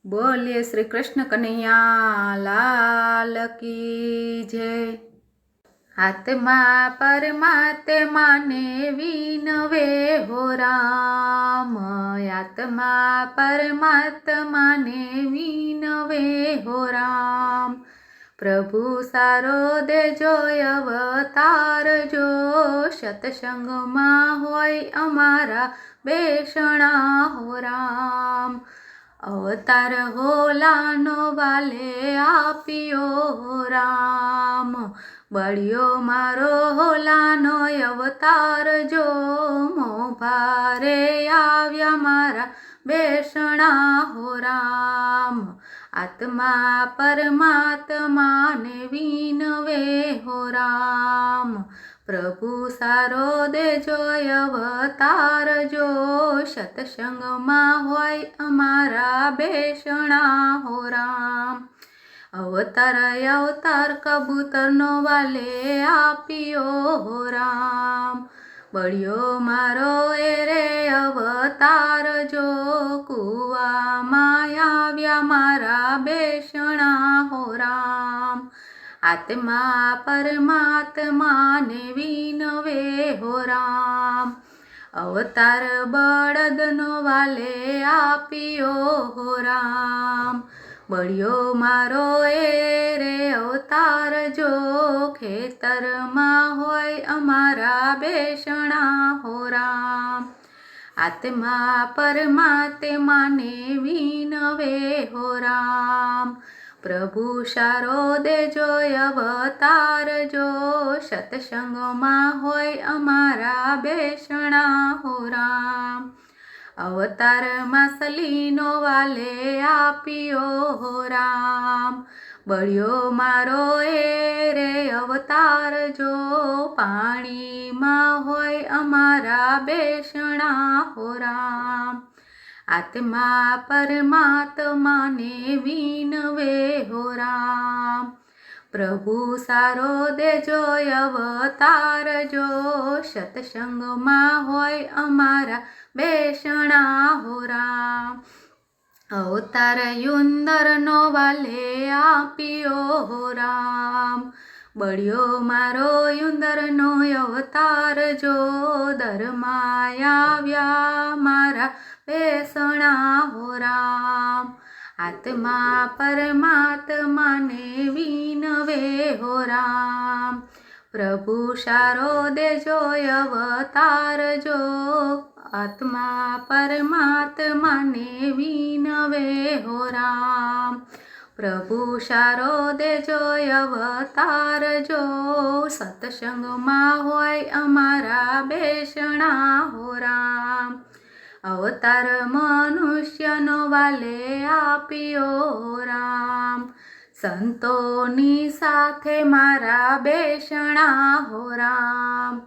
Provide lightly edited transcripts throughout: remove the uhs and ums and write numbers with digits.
बोलिए श्री कृष्ण कन्हैया लाल की जय। आत्मा परमात्मा ने विनवे हो राम, आत्मा परमात्मा ने विनवे हो राम। प्रभु सारो देजो अवतार जो, सत्संग में होय अमारा बेसणा हो राम। अवतार होलानो वाले आपियो हो राम, बड़ियो मारो होलानो अवतार जो, मोभारे आव्या मारा बेसणा हो राम। आत्मा परमात्मा ने विनवे हो राम, प्रभु सारो देजो अवतार जो, सत्संग में होय अमारा बेसणा हो राम। अवतार अवतार कबूतर नो वाले आपियो हो राम, बड़ियो मारो एरे अवतार जो, कुआ माया व्या मारा बेसणा हो राम। आत्मा परमात्मा ने विनवे हो राम, अवतार बड़द नो वाले आपियो हो राम, बड़ियो मारो एरे अवतार जो, खेतर मां होय अमारा बेसणा हो राम। आत्मा परमात्मा ने विनवे हो राम, प्रभु सारो देजो अवतार जो, सत्संग में होय अमारा बेसणा हो राम। अवतार मासलीनो वाले आपियो हो राम, बड़ियो मारो एरे अवतार जो, पाणी में होय अमारा बेसणा हो राम। आत्मा परमात्मा ने विनवे हो राम, प्रभु सारो देजो अवतार जो, सत्संग में होय अमारा बेसणा हो राम। अवतार युंदर नो वाले आपियो हो राम, बड़ियो मारो युंदर नो अवतार जो, धर्माया व्या मारा बेसणा हो राम। आत्मा परमात्मा ने विनवे हो राम, प्रभु सारो देजो अवतार जो, आत्मा परमात्मा ने विनवे हो राम, प्रभु सारो देजो अवतार जो, सत्संग में होय अमारा बेसणा हो राम। अवतार मनुष्य नो वाले आपियो हो राम, संतोनी साथे मारा बेसणा हो राम।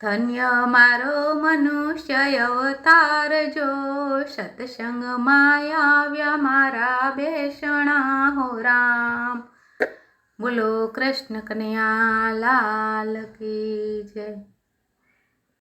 धन्य मारो मनुष्य अवतार जो, सत्संग में आव्या मारा बेसणा हो राम। बोलो कृष्ण कन्हैया लाल की जय।